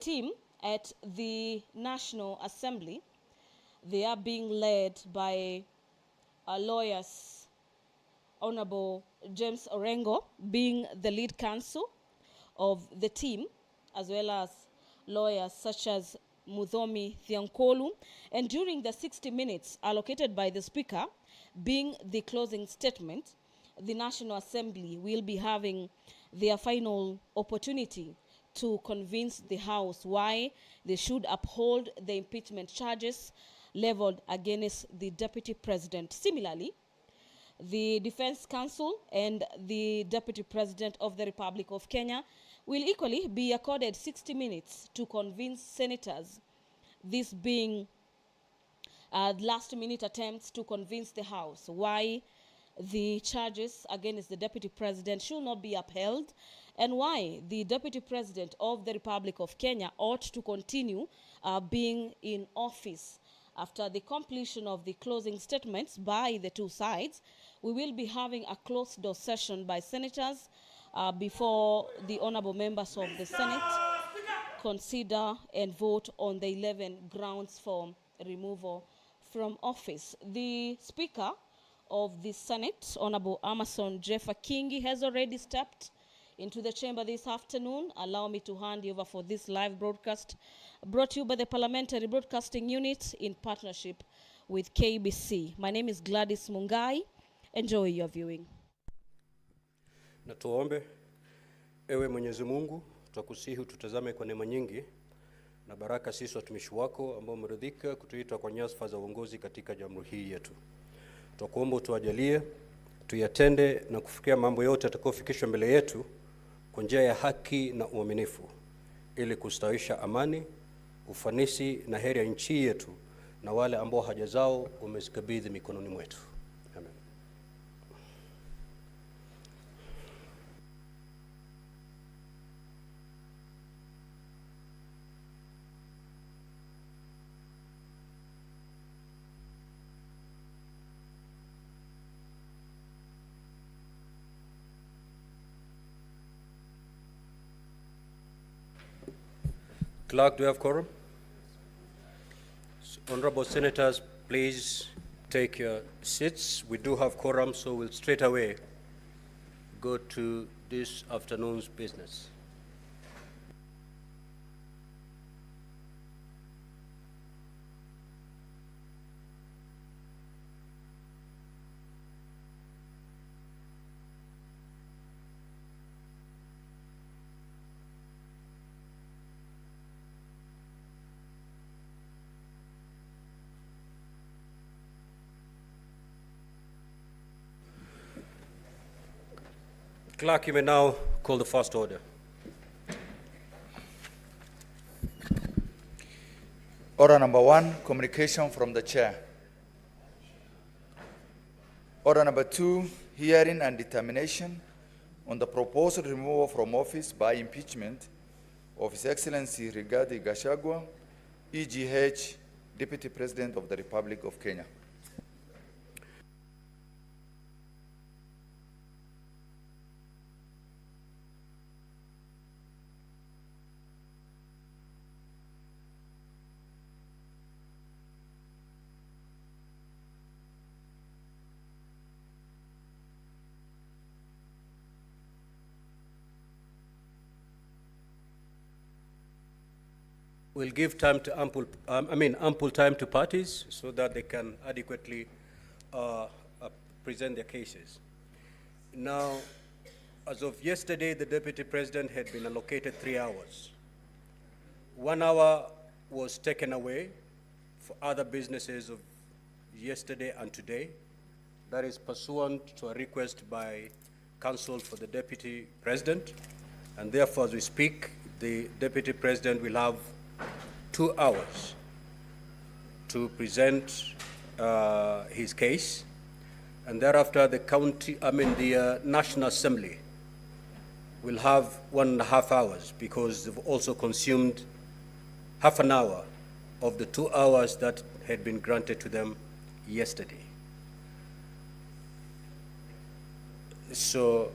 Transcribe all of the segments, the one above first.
team at the National Assembly. They are being led by lawyers, Honorable James Orengo being the lead counsel of the team, as well as lawyers such as Muthomi Thiankolu. And during the 60 minutes allocated by the Speaker, being the closing statement, the National Assembly will be having their final opportunity to convince the House why they should uphold the impeachment charges leveled against the Deputy President. Similarly, the Defense Counsel and the Deputy President of the Republic of Kenya will equally be accorded 60 minutes to convince senators, this being last-minute attempts to convince the House why the charges against the Deputy President should not be upheld and why the Deputy President of the Republic of Kenya ought to continue being in office. After the completion of the closing statements by the two sides, we will be having a closed-door session by senators before the honorable members of the Senate consider and vote on the 11 grounds for removal from office. The Speaker of the Senate, Honorable Amason Jeffa Kingi, has already stepped into the chamber this afternoon. Allow me to hand you over for this live broadcast brought to you by the Parliamentary Broadcasting Unit in partnership with KBC. My name is Gladys Mungai. Enjoy your viewing. Na tuombe. Ewe Mwenyezi Mungu, twakusihi tutazame kwa neema nyingi na baraka sisi watumishi wako ambao umeridhika kutuita kwa nyadhifa za uongozi katika jamhuri hii yetu. Twakuomba utuajalie tuyatende na kufikia mambo yote yatakayofikishwa mbele yetu kwa njia ya haki na uaminifu, ili kustawisha amani, ufanisi na heri ya nchi yetu na wale ambao haja zao umezikabidhi mikononi mwetu. Amen. Clerk, do you have quorum? Honorable Senators, please take your seats. We do have quorum, so we'll straight away go to this afternoon's business. Clerk, you may now call the first order. Order number 1, communication from the chair. Order number 2, hearing and determination on the proposed removal from office by impeachment of His Excellency Rigathi Gachagua, EGH, Deputy President of the Republic of Kenya. We'll give time to ample time to parties so that they can adequately present their cases. Now, as of yesterday, the Deputy President had been allocated 3 hours. 1 hour was taken away for other businesses of yesterday and today. That is pursuant to a request by counsel for the Deputy President. And therefore, as we speak, the Deputy President will have 2 hours to present his case, and thereafter the National Assembly will have 1.5 hours, because they've also consumed half an hour of the 2 hours that had been granted to them yesterday. So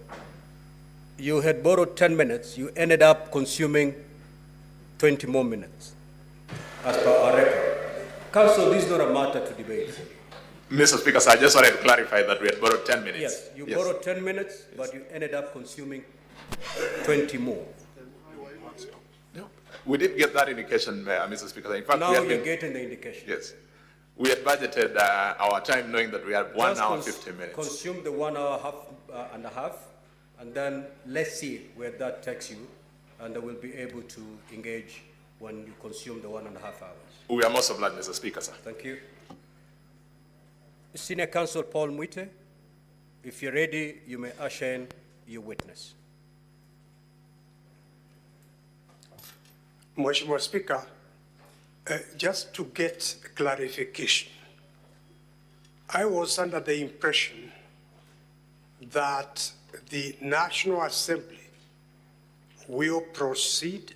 you had borrowed 10 minutes, you ended up consuming 20 more minutes, as per our record. Council, this is not a matter to debate. Mr. Speaker, sir, I just wanted to clarify that we had borrowed 10 minutes. Yes, you borrowed 10 minutes, but you ended up consuming 20 more. No, we did get that indication, Mr. Speaker. In fact, Now we had you're getting the indication. Yes. We had budgeted our time knowing that we had 1 hour, 15 minutes. Consume the 1 hour and a half, and then let's see where that takes you, and then we'll be able to engage when you consume the 1.5 hours. We are most obliged, Mr. Speaker, sir. Thank you. Senior Counsel Paul Mwite, if you're ready, you may usher in your witness. Mheshimiwa Speaker, just to get clarification, I was under the impression that the National Assembly will proceed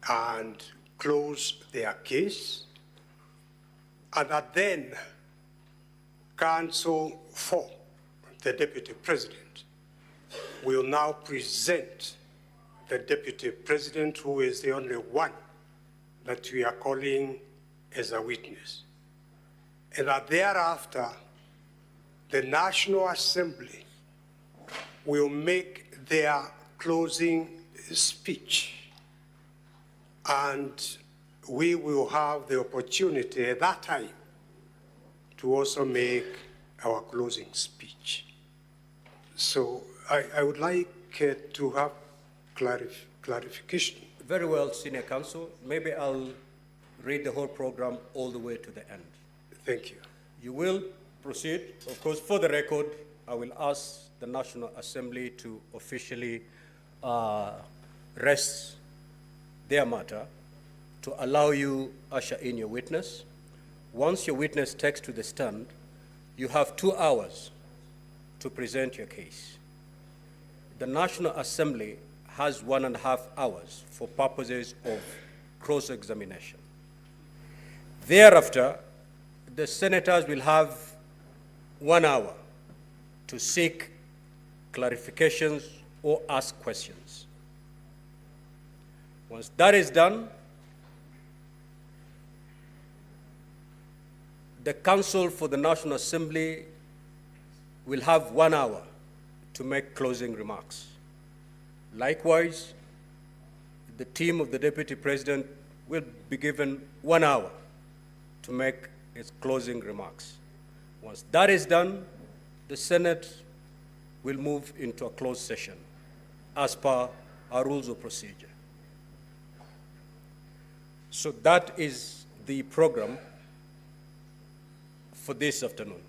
and close their case, and that then Counsel for the Deputy President will now present the Deputy President, who is the only one that we are calling as a witness. And that thereafter, the National Assembly will make their closing speech, and we will have the opportunity at that time to also make our closing speech. So I would like to have clarification. Very well, Senior Counsel. Maybe I'll read the whole program all the way to the end. Thank you. You will proceed. Of course, for the record, I will ask the National Assembly to officially rest their matter to allow you usher in your witness. Once your witness takes to the stand, you have 2 hours to present your case. The National Assembly has 1.5 hours for purposes of cross-examination. Thereafter, the senators will have 1 hour to seek clarifications or ask questions. Once that is done, the Counsel for the National Assembly will have 1 hour to make closing remarks. Likewise, the team of the Deputy President will be given 1 hour to make its closing remarks. Once that is done, the Senate will move into a closed session as per our rules of procedure. So that is the program for this afternoon.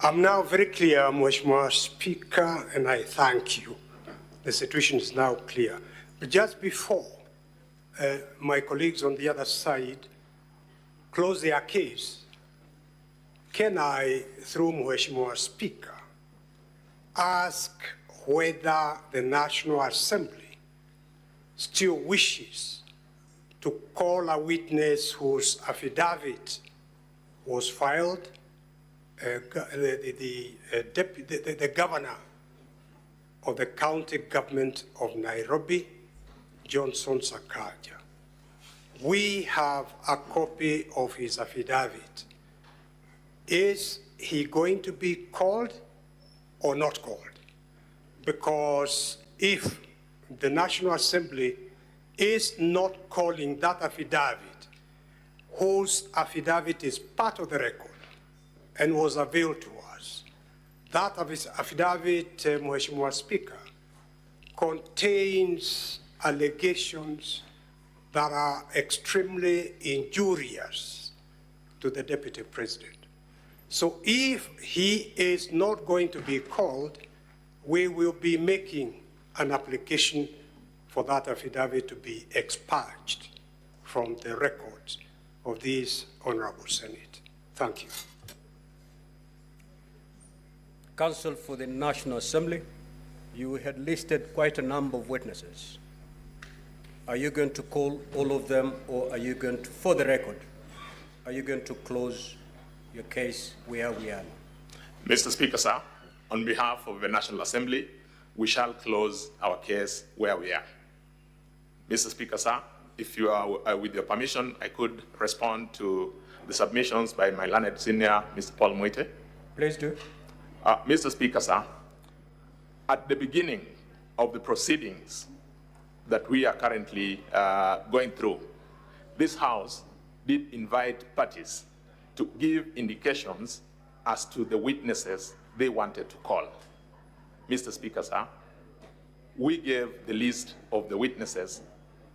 I'm now very clear, Mheshimiwa Speaker, and I thank you. The situation is now clear. But just before my colleagues on the other side close their case, can I, through Mheshimiwa Speaker, ask whether the National Assembly still wishes to call a witness whose affidavit was filed, the governor of the county government of Nairobi, Johnson Sakaja. We have a copy of his affidavit. Is he going to be called or not called? Because if the National Assembly is not calling that affidavit, whose affidavit is part of the record and was availed to us, that affidavit, Mheshimiwa Speaker, contains allegations that are extremely injurious to the Deputy President. So if he is not going to be called, we will be making an application for that affidavit to be expunged from the records of this Honorable Senate. Thank you. Counsel for the National Assembly, you had listed quite a number of witnesses. Are you going to call all of them, or are you going to, for the record, are you going to close your case where we are now? Mr. Speaker, sir, on behalf of the National Assembly, we shall close our case where we are. Mr. Speaker, sir, if you are, with your permission, I could respond to the submissions by my learned senior, Mr. Paul Mwite. Please do. Mr. Speaker, sir, at the beginning of the proceedings that we are currently going through, this House did invite parties to give indications as to the witnesses they wanted to call. Mr. Speaker, sir, we gave the list of the witnesses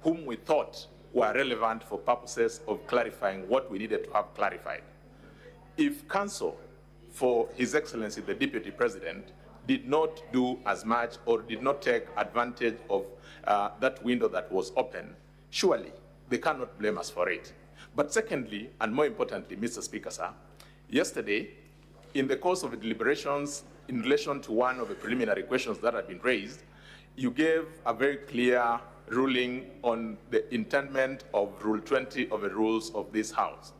whom we thought were relevant for purposes of clarifying what we needed to have clarified. If counsel for His Excellency the Deputy President did not do as much or did not take advantage of that window that was open, surely they cannot blame us for it. But secondly, and more importantly, Mr. Speaker, sir, yesterday, in the course of the deliberations in relation to one of the preliminary questions that had been raised, you gave a very clear ruling on the intendment of Rule 20 of the rules of this House.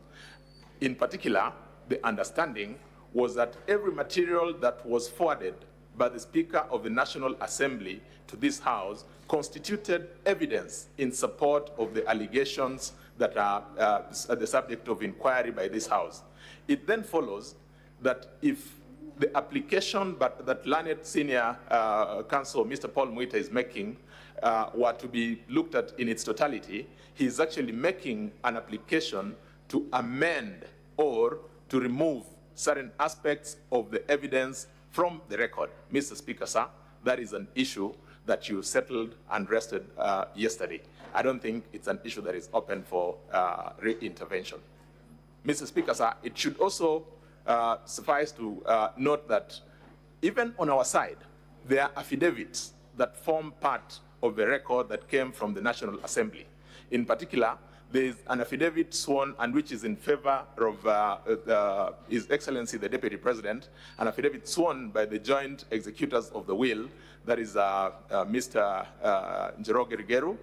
In particular, the understanding was that every material that was forwarded by the Speaker of the National Assembly to this House constituted evidence in support of the allegations that are the subject of inquiry by this House. It then follows that if the application that learned senior counsel, Mr. Paul Mwite, is making were to be looked at in its totality, he is actually making an application to amend or to remove certain aspects of the evidence from the record. Mr. Speaker, sir, that is an issue that you settled and rested yesterday. I don't think it's an issue that is open for re-intervention. Mr. Speaker, sir, it should also suffice to note that even on our side, there are affidavits that form part of the record that came from the National Assembly. In particular, there is an affidavit sworn and which is in favor of His Excellency the Deputy President, an affidavit sworn by the joint executors of the will, that is Mr. Njoroge Rigeru,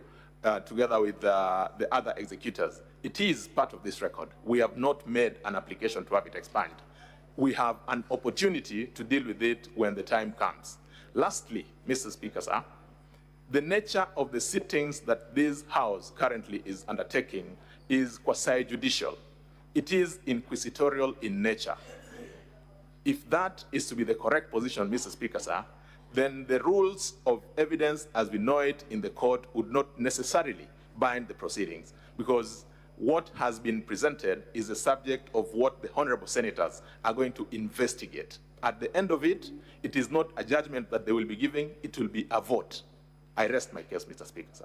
together with the other executors. It is part of this record. We have not made an application to have it expunged. We have an opportunity to deal with it when the time comes. Lastly, Mr. Speaker, sir, the nature of the sittings that this House currently is undertaking is quasi-judicial. It is inquisitorial in nature. If that is to be the correct position, Mr. Speaker, sir, then the rules of evidence as we know it in the court would not necessarily bind the proceedings, because what has been presented is the subject of what the honorable senators are going to investigate. At the end of it, it is not a judgment that they will be giving, it will be a vote. I rest my case, Mr. Speaker, sir.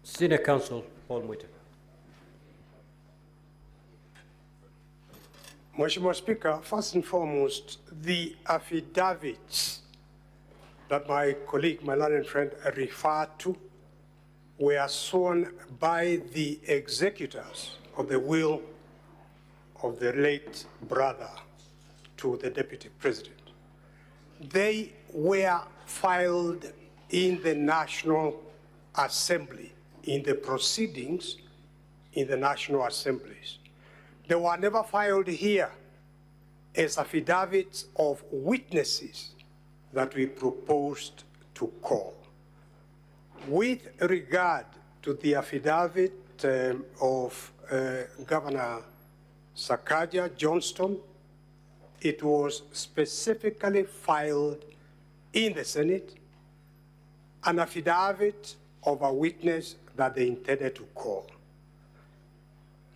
Senior Counsel Paul Mwite. Mheshimiwa Speaker, first and foremost, the affidavits that my colleague, my learned friend, referred to were sworn by the executors of the will of the late brother to the Deputy President. They were filed in the National Assembly, in the proceedings in the National Assemblies. They were never filed here as affidavits of witnesses that we proposed to call. With regard to the affidavit of Governor Sakaja Johnston, it was specifically filed in the Senate, an affidavit of a witness that they intended to call.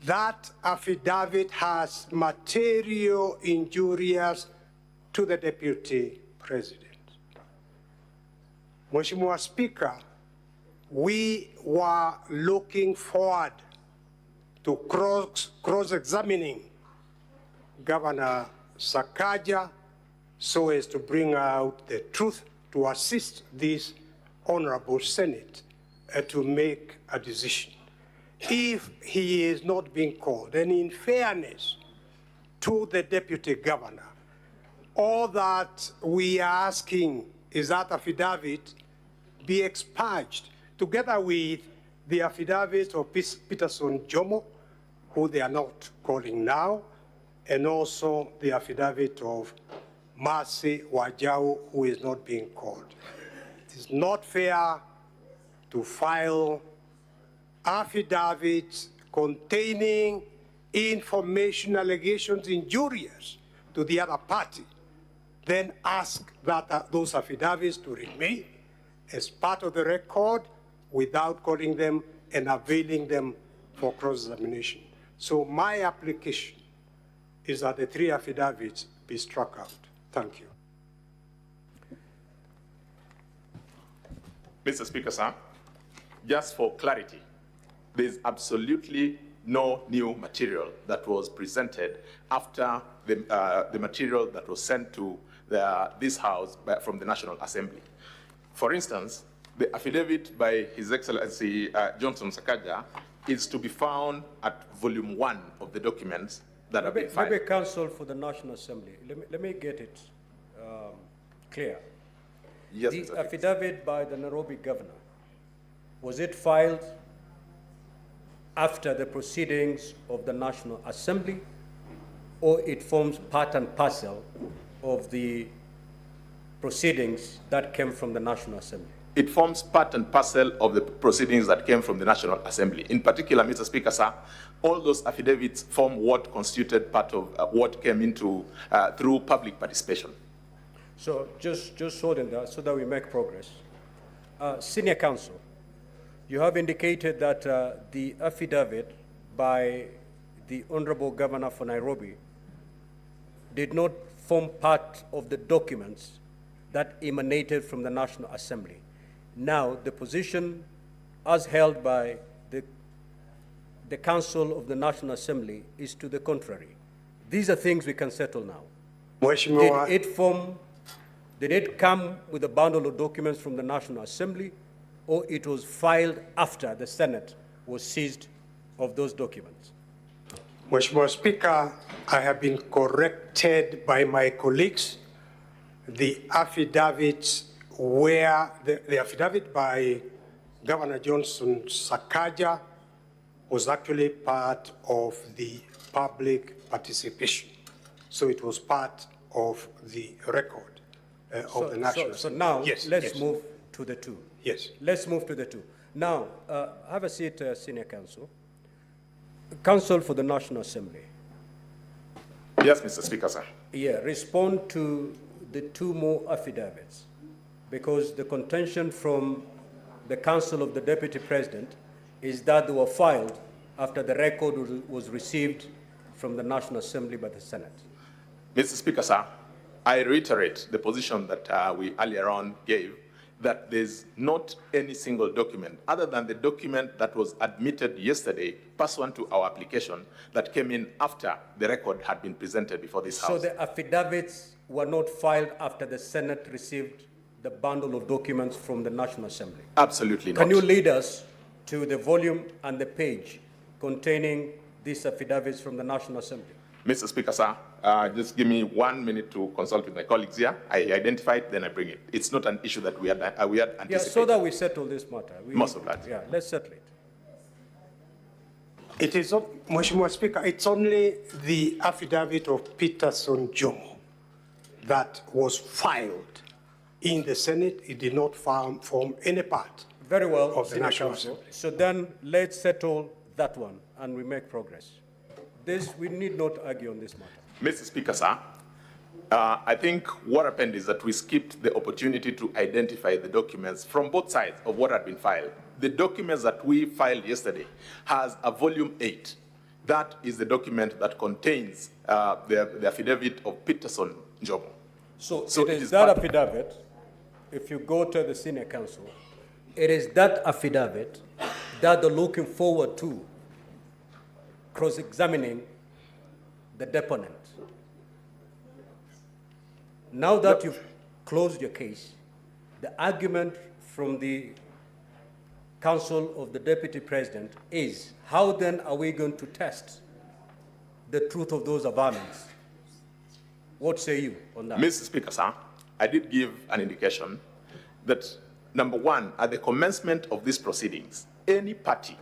That affidavit has material injurious to the Deputy President. Mheshimiwa Speaker, we were looking forward to cross-examining Governor Sakaja so as to bring out the truth to assist this Honorable Senate to make a decision. If he is not being called, and in fairness to the Deputy Governor, all that we are asking is that affidavit be expunged, together with the affidavit of Peterson Jomo, who they are not calling now, and also the affidavit of Mercy Wajau, who is not being called. It is not fair to file affidavits containing information allegations injurious to the other party, then ask that those affidavits to remain as part of the record without calling them and availing them for cross-examination. So my application is that the 3 affidavits be struck out. Thank you. Mr. Speaker, sir, just for clarity, there's absolutely no new material that was presented after the material that was sent to this House from the National Assembly. For instance, the affidavit by His Excellency Johnson Sakaja is to be found at volume 1 of the documents that have been filed. Maybe counsel for the National Assembly. Let me get it clear. Yes, The Mr. affidavit by the Nairobi governor, was it filed after the proceedings of the National Assembly, or it forms part and parcel of the proceedings that came from the National Assembly? It forms part and parcel of the proceedings that came from the National Assembly. In particular, Mr. Speaker, sir, all those affidavits form what constituted part of what came into through public participation. So just hold in that so that we make progress. Senior counsel, you have indicated that the affidavit by the Honorable Governor for Nairobi did not form part of the documents that emanated from the National Assembly. Now, the position as held by the Council of the National Assembly is to the contrary. These are things we can settle now. Did it come with a bundle of documents from the National Assembly, or it was filed after the Senate was seized of those documents? Mheshimiwa Speaker, I have been corrected by my colleagues. The affidavits where the affidavit by Governor Johnson Sakaja was actually part of the public participation. So it was part of the record of the National. So now, yes, let's yes. move to the 2. Yes. Let's move to the 2. Now, have a seat, Senior Counsel. Counsel for the National Assembly. Yes, Mr. Speaker, sir. Yeah, respond to the 2 more affidavits, because the contention from the Council of the Deputy President is that they were filed after the record was received from the National Assembly by the Senate. Mr. Speaker, sir, I reiterate the position that we earlier on gave, that there's not any single document other than the document that was admitted yesterday pursuant to our application that came in after the record had been presented before this House. So the affidavits were not filed after the Senate received the bundle of documents from the National Assembly? Absolutely not. Can you lead us to the volume and the page containing these affidavits from the National Assembly? Mr. Speaker, sir, just give me 1 minute to consult with my colleagues here. I identify it, then I bring it. It's not an issue that we had anticipated. Yeah, so that we settle this matter. Most of that. Yeah, let's settle it. It is, Mheshimiwa Speaker, it's only the affidavit of Peterson Jomo that was filed in the Senate. It did not form any part Very well, of the Senior National Counsel. Assembly. So then let's settle that one and we make progress. We need not argue on this matter. Mr. Speaker, sir, I think what happened is that we skipped the opportunity to identify the documents from both sides of what had been filed. The documents that we filed yesterday has a volume 8. That is the document that contains the affidavit of Peterson Jomo. So it is that affidavit, if you go to the Senior Counsel, it is that affidavit that they're looking forward to cross-examining the deponent. Now that you've closed your case, the argument from the Council of the Deputy President is, how then are we going to test the truth of those averments? What say you on that? Mr. Speaker, sir, I did give an indication that, number 1, at the commencement of these proceedings, any party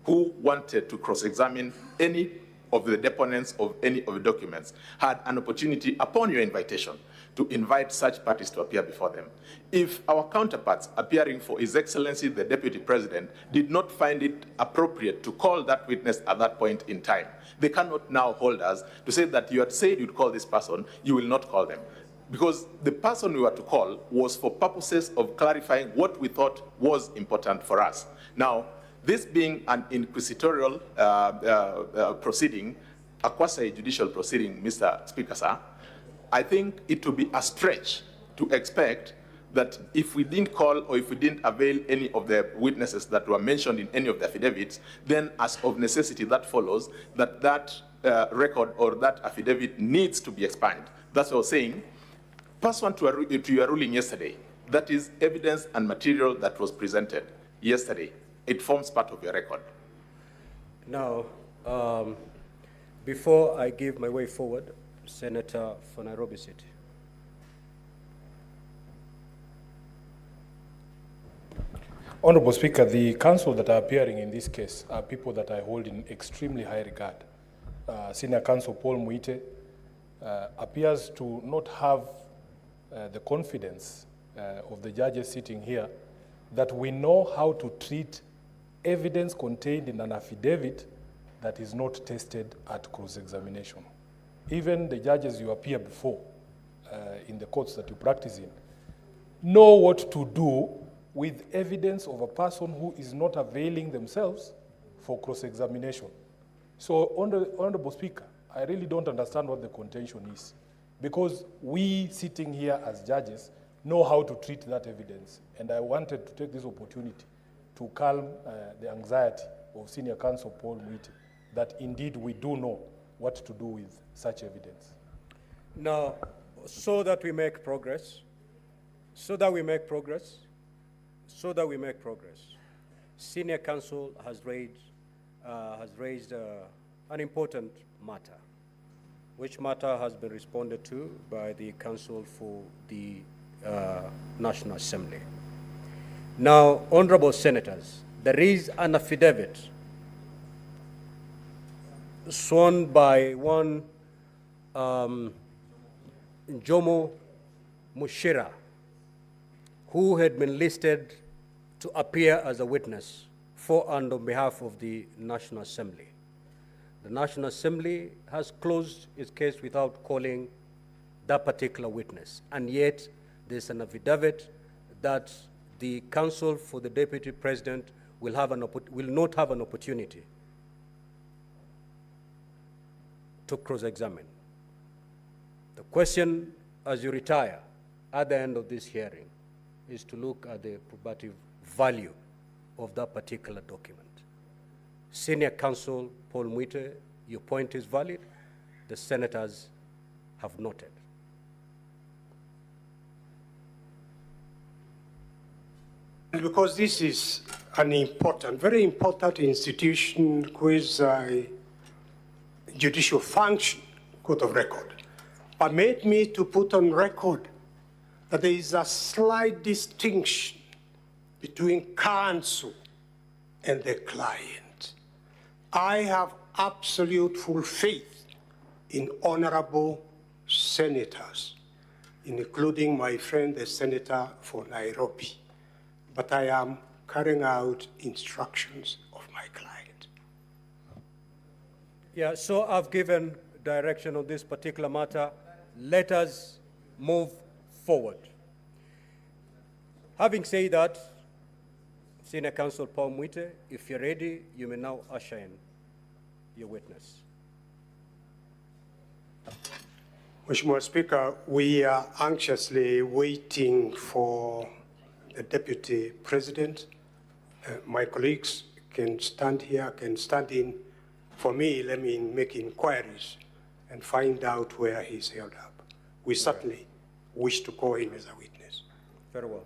who wanted to cross-examine any of the deponents of any of the documents had an opportunity, upon your invitation, to invite such parties to appear before them. If our counterparts appearing for His Excellency the Deputy President did not find it appropriate to call that witness at that point in time, they cannot now hold us to say that you had said you'd call this person, you will not call them. Because the person we were to call was for purposes of clarifying what we thought was important for us. Now, this being an inquisitorial proceeding, a quasi-judicial proceeding, Mr. Speaker, sir, I think it would be a stretch to expect that if we didn't call or if we didn't avail any of the witnesses that were mentioned in any of the affidavits, then as of necessity that follows that that record or that affidavit needs to be expunged. That's what I was saying. Pursuant to your ruling yesterday, that is evidence and material that was presented yesterday. It forms part of your record. Now, before I give my way forward, Senator for Nairobi City. Honorable Speaker, the counsel that are appearing in this case are people that I hold in extremely high regard. Senior Counsel Paul Muite appears to not have the confidence of the judges sitting here that we know how to treat evidence contained in an affidavit that is not tested at cross-examination. Even the judges you appear before in the courts that you practice in know what to do with evidence of a person who is not availing themselves for cross-examination. So, Honorable Speaker, I really don't understand what the contention is, because we sitting here as judges know how to treat that evidence, and I wanted to take this opportunity to calm the anxiety of Senior Counsel Paul Muite, that indeed we do know what to do with such evidence. Now, so that we make progress, Senior Counsel has raised an important matter, which matter has been responded to by the Counsel for the National Assembly. Now, honorable senators, there is an affidavit sworn by one Jomo Mushira, who had been listed to appear as a witness for and on behalf of the National Assembly. The National Assembly has closed its case without calling that particular witness, and yet there's an affidavit that the counsel for the Deputy President will not have an opportunity to cross-examine. The question, as you retire at the end of this hearing, is to look at the probative value of that particular document. Senior Counsel Paul Muite, your point is valid. The senators have noted. Because this is an important, very important institution with a judicial function, court of record, permit me to put on record that there is a slight distinction between counsel and the client. I have absolute full faith in honorable senators, including my friend, the senator for Nairobi, but I am carrying out instructions of my client. Yeah, so I've given direction on this particular matter. Let us move forward. Having said that, Senior Counsel Paul Muite, if you're ready, you may now usher in your witness. Mheshimiwa Speaker, we are anxiously waiting for the Deputy President. My colleagues can stand here, can stand in. For me, let me make inquiries and find out where he's held up. We certainly wish to call him as a witness. Very well.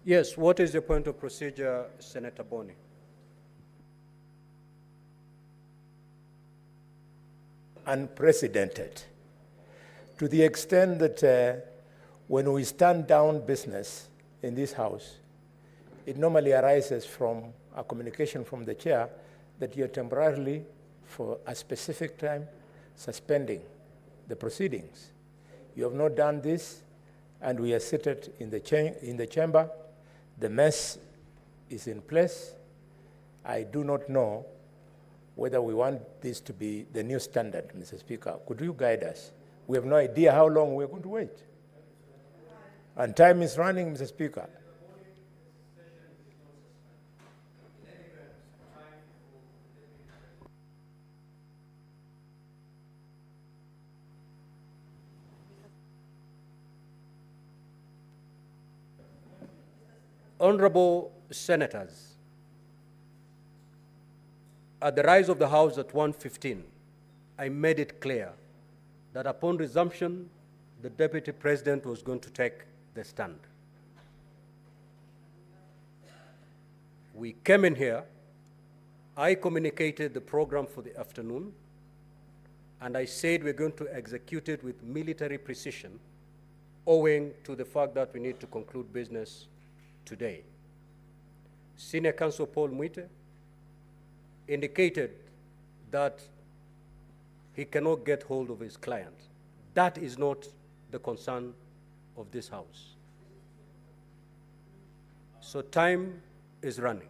Yes, what is the point of procedure, Senator Boni? Unprecedented, to the extent that when we stand down business in this House, it normally arises from a communication from the chair that you're temporarily, for a specific time, suspending the proceedings. You have not done this, and we are seated in the chamber. The mess is in place. I do not know whether we want this to be the new standard, Mr. Speaker. Could you guide us? We have no idea how long we're going to wait. And time is running, Mr. Speaker. Honorable Senators, at the rise of the House at 1:15, I made it clear that upon resumption, the Deputy President was going to take the stand. We came in here, I communicated the program for the afternoon, and I said we're going to execute it with military precision, owing to the fact that we need to conclude business today. Senior Counsel Paul Mwite indicated that he cannot get hold of his client. That is not the concern of this House. So time is running.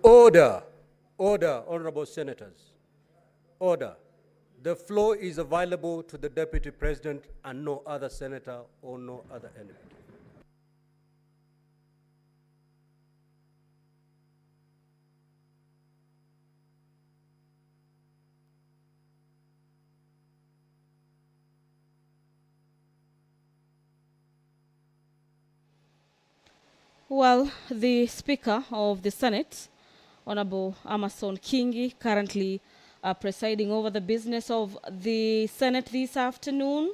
Order. Order, honorable senators. Order. The floor is available to the Deputy President and no other senator or no other enemy. Well, the Speaker of the Senate, Honorable Amason Kingi, currently presiding over the business of the Senate this afternoon,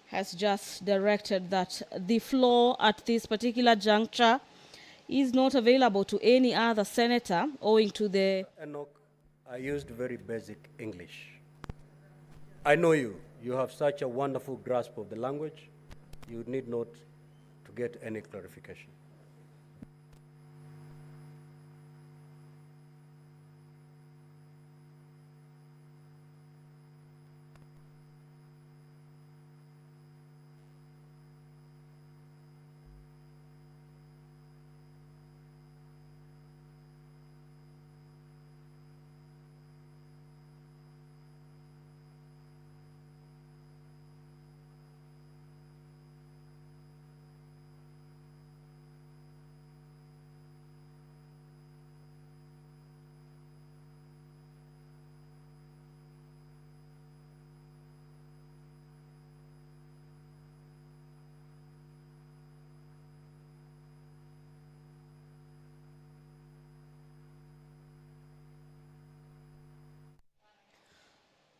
has just directed that the floor at this particular juncture is not available to any other senator owing to the... Enoch, I used very basic English. I know you. You have such a wonderful grasp of the language. You need not to get any clarification.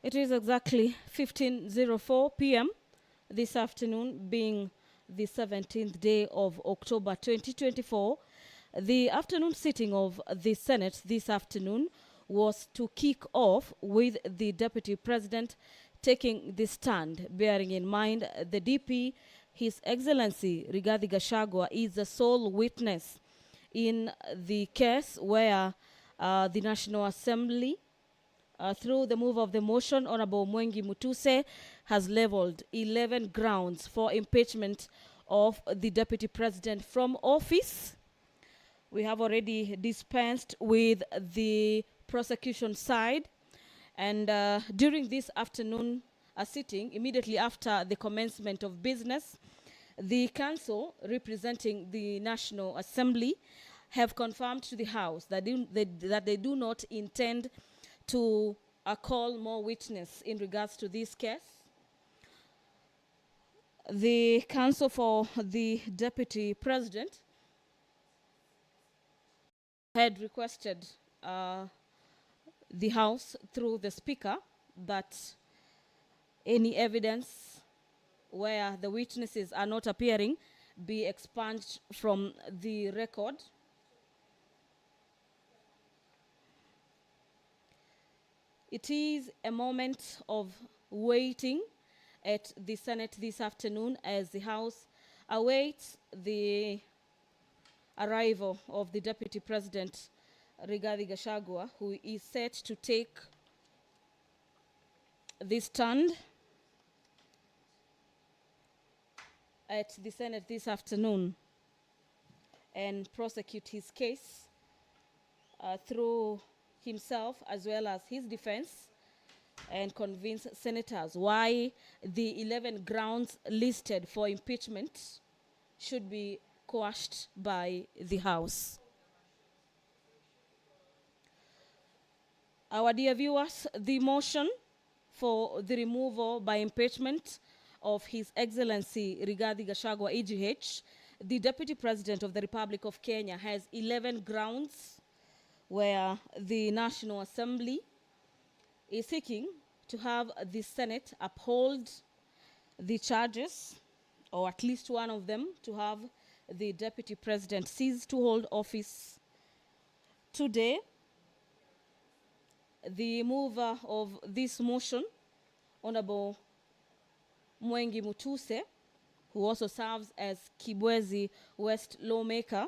It is exactly 15:04 p.m. this afternoon, being the 17th day of October 2024. The afternoon sitting of the Senate this afternoon was to kick off with the Deputy President taking the stand, bearing in mind the DP, His Excellency Rigathi Gachagua, is the sole witness in the case where the National Assembly, through the move of the motion, Honorable Mwengi Mutuse has leveled 11 grounds for impeachment of the Deputy President from office. We have already dispensed with the prosecution side, and during this afternoon sitting, immediately after the commencement of business, the council representing the National Assembly have confirmed to the House that they do not intend to call more witness in regards to this case. The counsel for the Deputy President had requested the House through the Speaker that any evidence where the witnesses are not appearing be expunged from the record. It is a moment of waiting at the Senate this afternoon as the House awaits the arrival of the Deputy President, Rigathi Gachagua, who is set to take this stand at the Senate this afternoon and prosecute his case through himself as well as his defense, and convince senators why the 11 grounds listed for impeachment should be quashed by the House. Our dear viewers, the motion for the removal by impeachment of His Excellency Rigathi Gachagua EGH, the Deputy President of the Republic of Kenya, has 11 grounds where the National Assembly is seeking to have the Senate uphold the charges, or at least one of them, to have the Deputy President cease to hold office today. The mover of this motion, Honorable Mwengi Mutuse, who also serves as Kibwezi West lawmaker,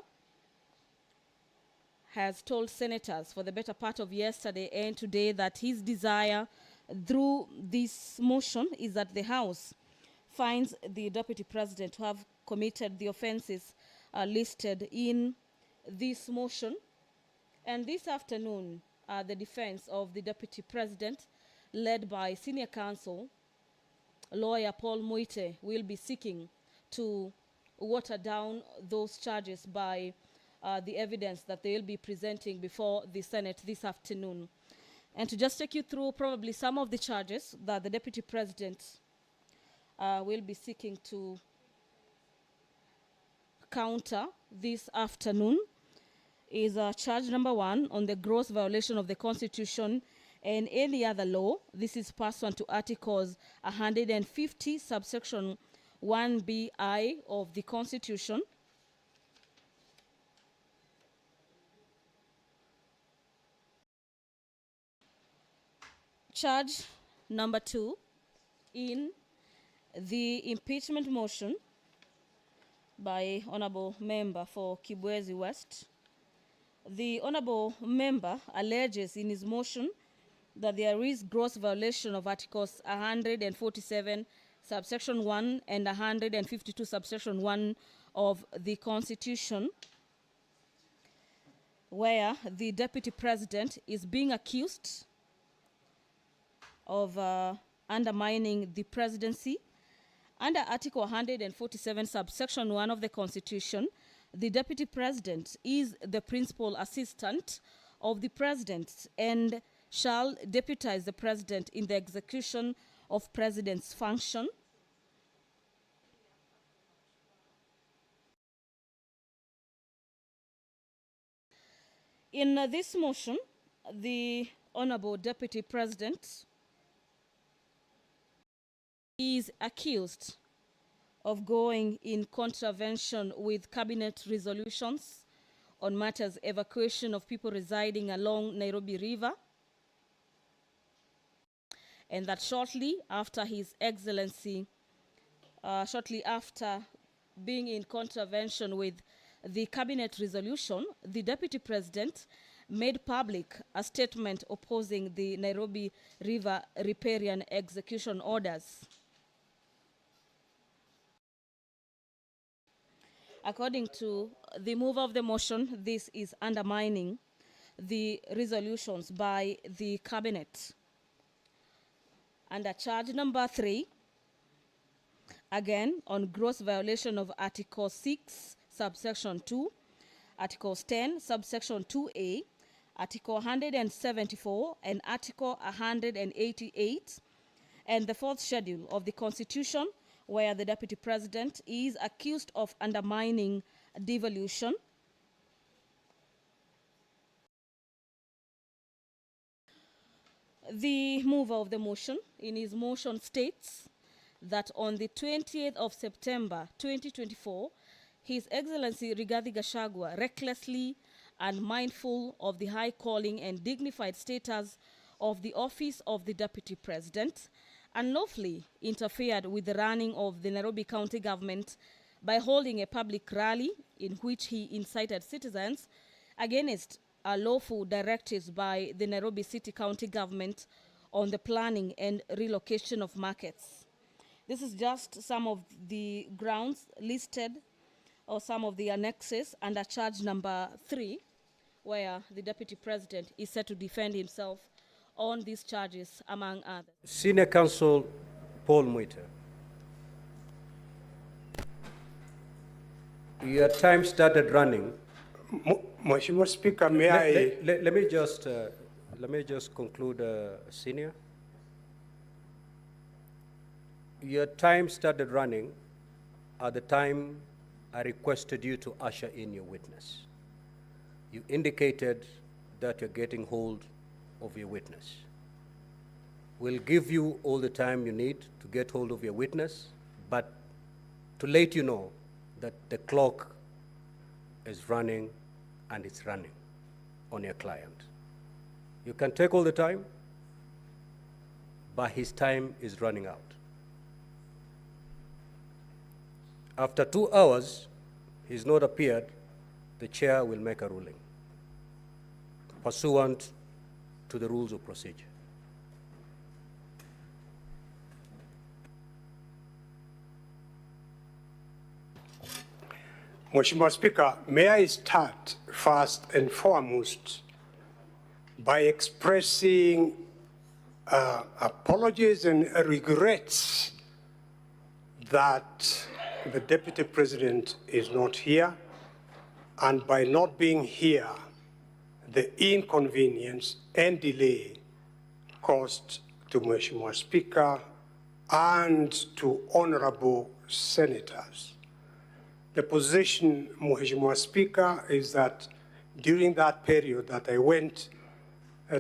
has told senators for the better part of yesterday and today that his desire through this motion is that the House finds the Deputy President to have committed the offenses listed in this motion. And this afternoon, the defense of the Deputy President, led by Senior Counsel Lawyer Paul Muite, will be seeking to water down those charges by the evidence that they will be presenting before the Senate this afternoon. And to just take you through probably some of the charges that the Deputy President will be seeking to counter this afternoon is charge number 1 on the gross violation of the Constitution and any other law. This is pursuant to Articles 150, subsection 1BI of the Constitution. Charge number 2 in the impeachment motion by Honorable Member for Kibwezi West. The Honorable Member alleges in his motion that there is gross violation of Articles 147 subsection 1 and 152 subsection 1 of the Constitution, where the Deputy President is being accused of undermining the presidency. Under Article 147 subsection 1 of the Constitution, the Deputy President is the principal assistant of the President and shall deputize the President in the execution of President's function. In this motion, the Honorable Deputy President is accused of going in contravention with cabinet resolutions on matters evacuation of people residing along Nairobi River, and that shortly after His Excellency, shortly after being in contravention with the cabinet resolution, the Deputy President made public a statement opposing the Nairobi River riparian execution orders. According to the mover of the motion, this is undermining the resolutions by the cabinet. Under charge number 3, again on gross violation of Article 6, subsection 2, Articles 10, subsection 2A, Article 174, and Article 188, and the 4th schedule of the Constitution, where the Deputy President is accused of undermining devolution. The mover of the motion in his motion states that on the 20th of September 2024, His Excellency Rigathi Gachagua, recklessly and mindful of the high calling and dignified status of the office of the Deputy President, unlawfully interfered with the running of the Nairobi County government by holding a public rally in which he incited citizens against lawful directives by the Nairobi City County government on the planning and relocation of markets. This is just some of the grounds listed or some of the annexes under charge number 3, where the Deputy President is set to defend himself on these charges, among others. Senior Counsel Paul Mwita. Your time started running. Mheshimiwa Speaker, may I? Let me just conclude, Senior. Your time started running at the time I requested you to usher in your witness. You indicated that you're getting hold of your witness. We'll give you all the time you need to get hold of your witness, but to let you know that the clock is running, and it's running on your client. You can take all the time, but his time is running out. After 2 hours, he's not appeared, the chair will make a ruling pursuant to the rules of procedure. Mheshimiwa Speaker, may I start first and foremost by expressing apologies and regrets that the Deputy President is not here, and by not being here, the inconvenience and delay caused to Mheshimiwa Speaker and to honorable senators. The position, Mheshimiwa Speaker, is that during that period that I went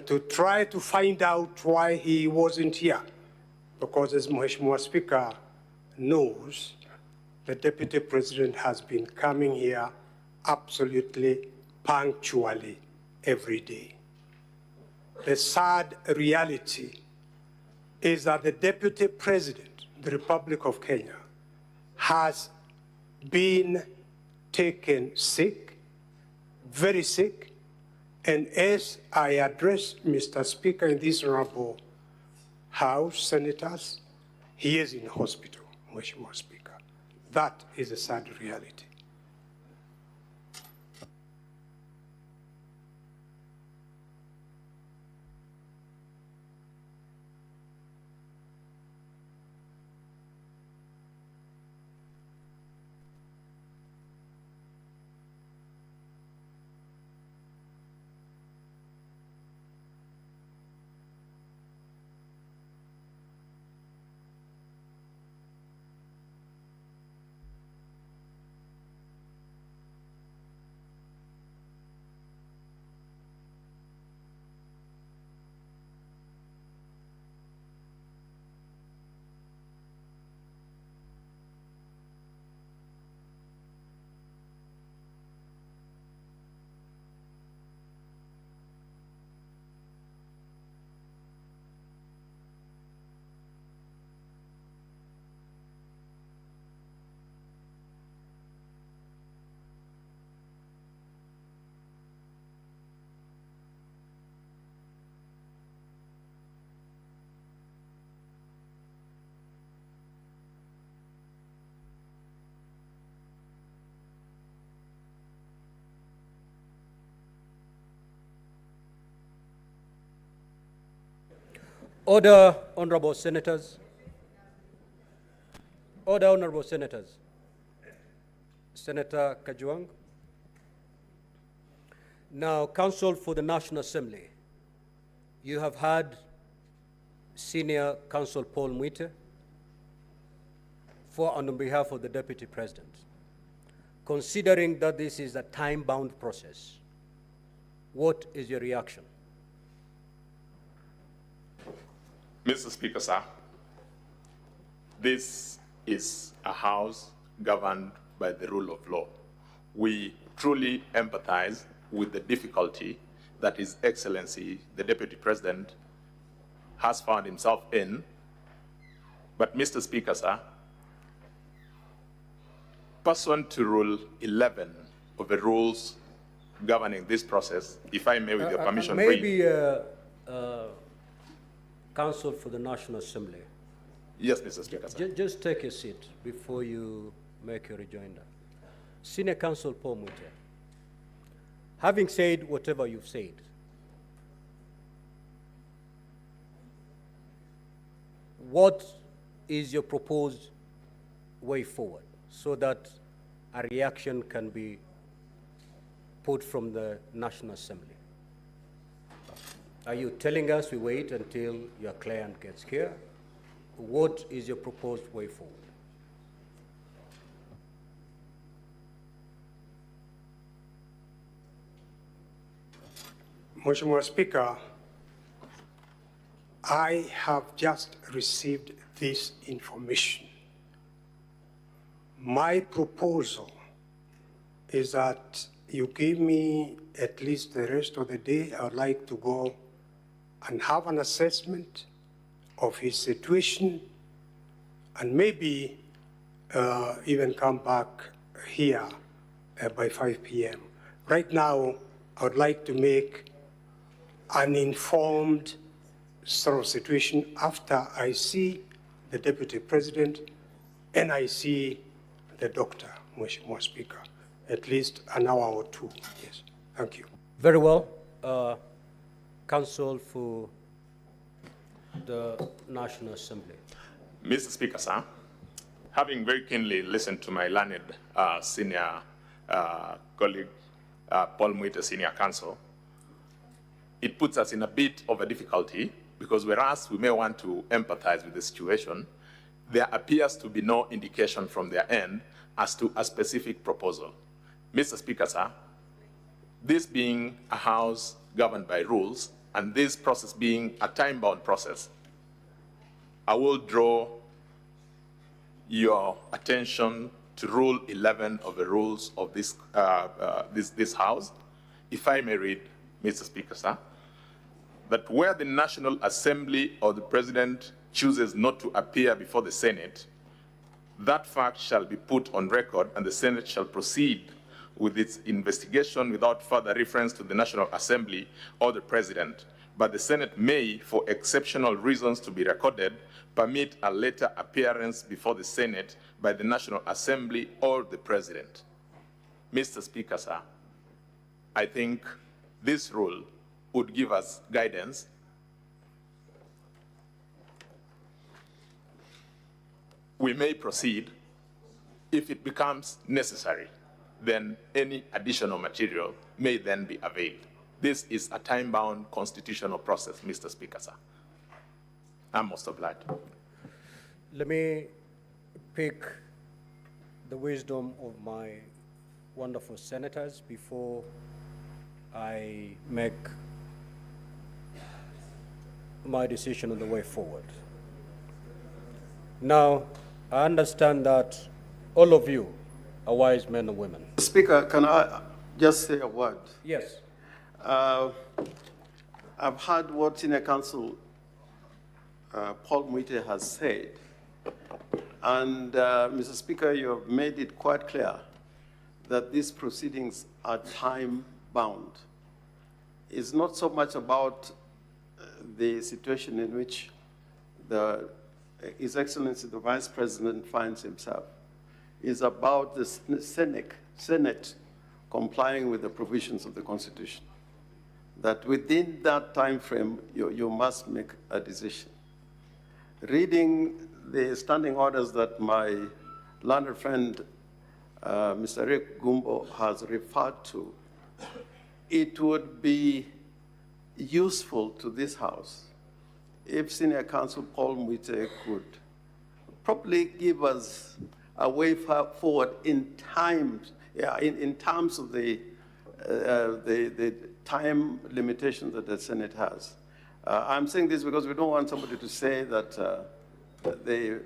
to try to find out why he wasn't here, because as Mheshimiwa Speaker knows, the Deputy President has been coming here absolutely punctually every day. The sad reality is that the Deputy President, the Republic of Kenya, has been taken sick, very sick, and as I address Mr. Speaker in this honorable House, senators, he is in hospital, Mheshimiwa Speaker. That is a sad reality. Order, honorable senators. Order, honorable senators. Senator Kajwang. Now, Counsel for the National Assembly, you have heard Senior Counsel Paul Mwita for and on behalf of the Deputy President. Considering that this is a time-bound process, what is your reaction? Mr. Speaker, sir, this is a House governed by the rule of law. We truly empathize with the difficulty that His Excellency, the Deputy President, has found himself in. But, Mr. Speaker, sir, pursuant to Rule 11 of the rules governing this process, if I may, with your permission, maybe Counsel for the National Assembly. Yes, Mr. Speaker, sir. Just take a seat before you make your rejoinder. Senior Counsel Paul Muite, having said whatever you've said, what is your proposed way forward so that a reaction can be put from the National Assembly? Are you telling us we wait until your client gets here? What is your proposed way forward? Mheshimiwa Speaker, I have just received this information. My proposal is that you give me at least the rest of the day. I would like to go and have an assessment of his situation and maybe even come back here by 5 p.m. Right now, I would like to make an informed sort of situation after I see the Deputy President and I see the doctor, Mheshimiwa Speaker, at least an hour or two. Yes, thank you. Very well. Counsel for the National Assembly. Mr. Speaker, sir, having very keenly listened to my learned senior colleague, Paul Muite, Senior Counsel, it puts us in a bit of a difficulty because whereas we may want to empathize with the situation, there appears to be no indication from their end as to a specific proposal. Mr. Speaker, sir, this being a House governed by rules and this process being a time-bound process, I will draw your attention to Rule 11 of the rules of this House. If I may read, Mr. Speaker, sir, that where the National Assembly or the President chooses not to appear before the Senate, that fact shall be put on record and the Senate shall proceed with its investigation without further reference to the National Assembly or the President. But the Senate may, for exceptional reasons to be recorded, permit a later appearance before the Senate by the National Assembly or the President. Mr. Speaker, sir, I think this rule would give us guidance we may proceed. If it becomes necessary, then any additional material may then be availed. This is a time-bound constitutional process, Mr. Speaker, sir. I'm most obliged. Let me pick the wisdom of my wonderful senators before I make my decision on the way forward. Now, I understand that all of you are wise men and women. Speaker, can I just say a word? Yes. I've heard what Senior Counsel Paul Muite has said. And, Mr. Speaker, you have made it quite clear that these proceedings are time-bound. It's not so much about the situation in which His Excellency the Vice President finds himself. It's about the Senate complying with the provisions of the Constitution. That within that time frame, you must make a decision. Reading the standing orders that my learned friend, Mr. Rick Gumbo, has referred to, it would be useful to this House if Senior Counsel Paul Muite could probably give us a way forward in terms of the time limitations that the Senate has. I'm saying this because we don't want somebody to say that the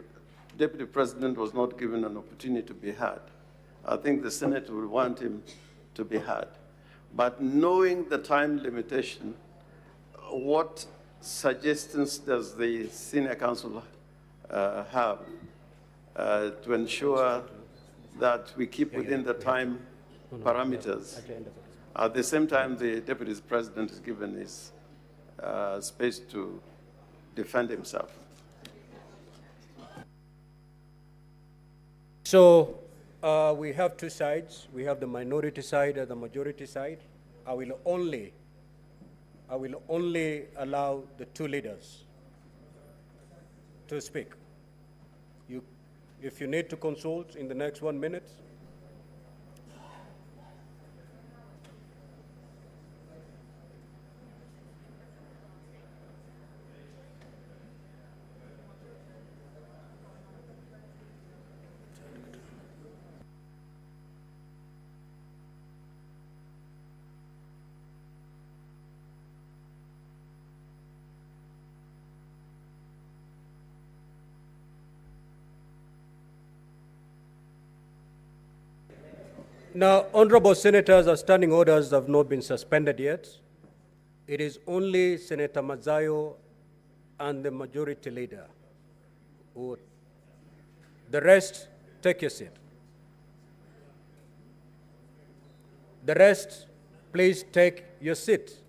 Deputy President was not given an opportunity to be heard. I think the Senate will want him to be heard. But knowing the time limitation, what suggestions does the Senior Counsel have to ensure that we keep within the time parameters? At the same time, the Deputy President is given his space to defend himself. So we have two sides. We have the minority side and the majority side. I will only allow the two leaders to speak. If you need to consult in the next 1 minute, now, honorable senators, our standing orders have not been suspended yet. It is only Senator Mazayo and the majority leader who, the rest, take your seat. The rest, please take your seat.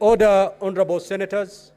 Order, honorable senators.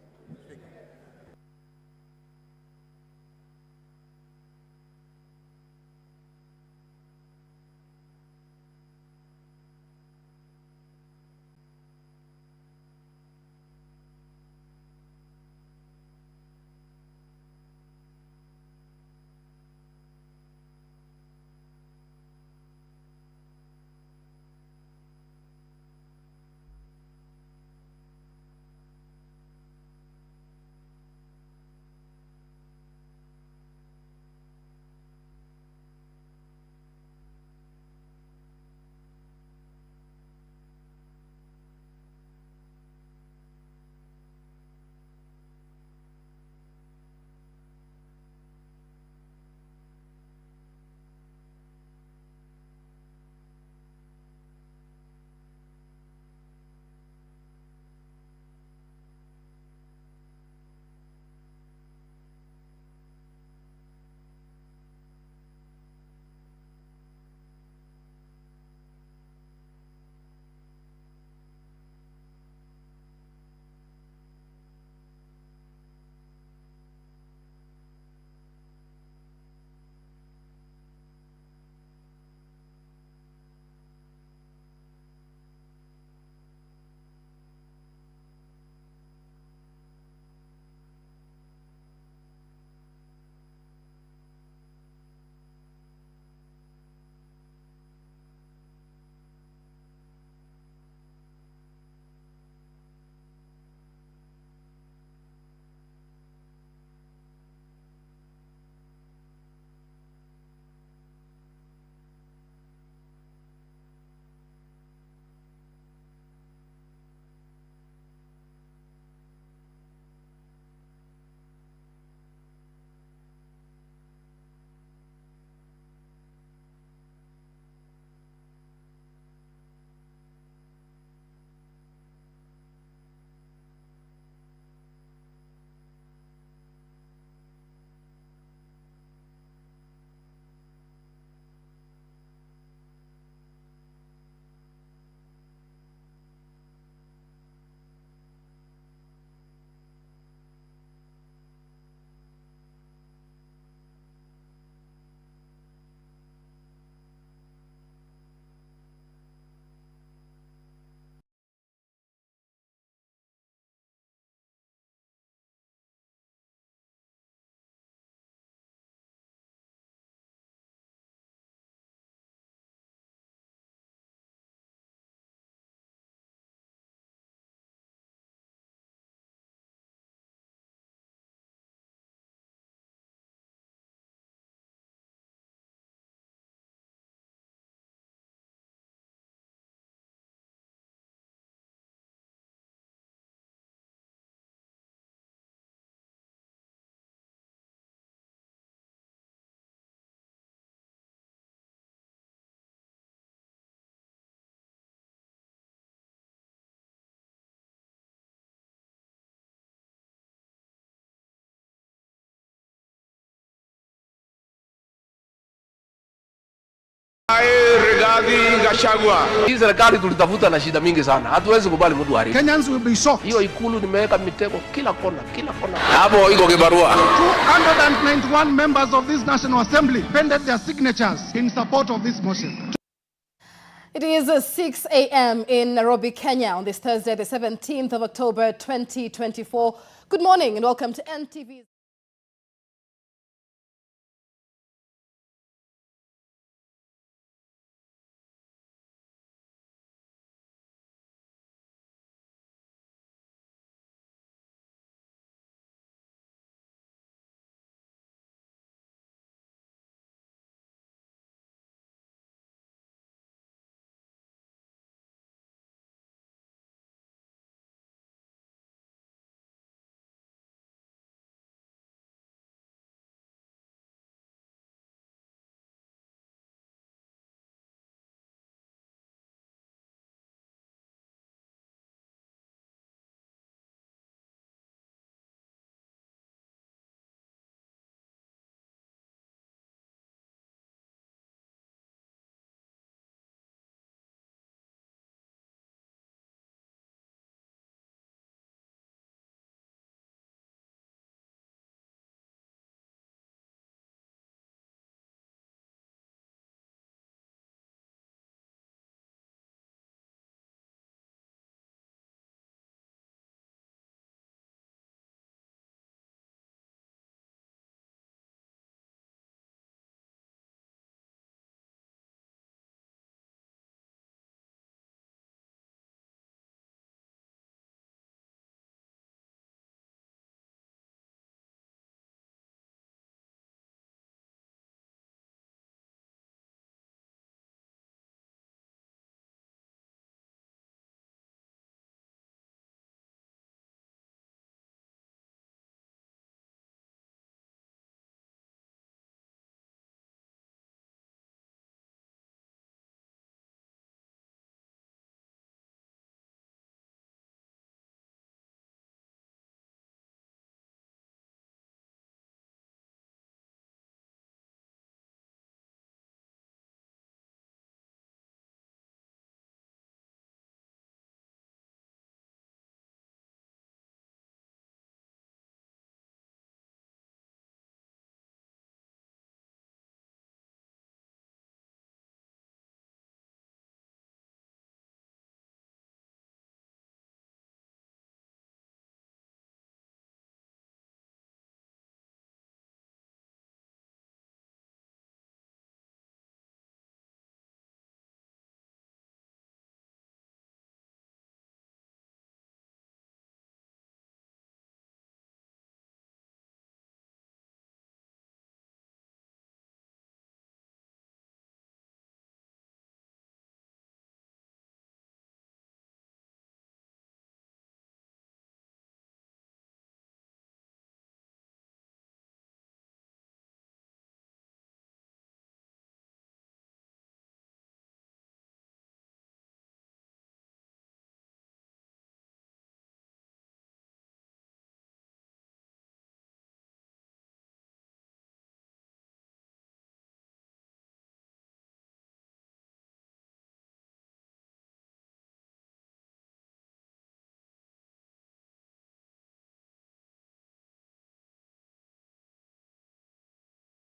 Gachagua. Hii serikali tulitafuta na shida mingi sana. Hatuwezi kubali mtu haribu. Kenyans will be shocked. Hiyo ikulu nimeweka mitego kila kona, kila kona. Hapo iko kibarua. 291 members of this National Assembly pended their signatures in support of this motion. It is 6 a.m. in Nairobi, Kenya on this Thursday, the 17th of October, 2024. Good morning and welcome to NTV's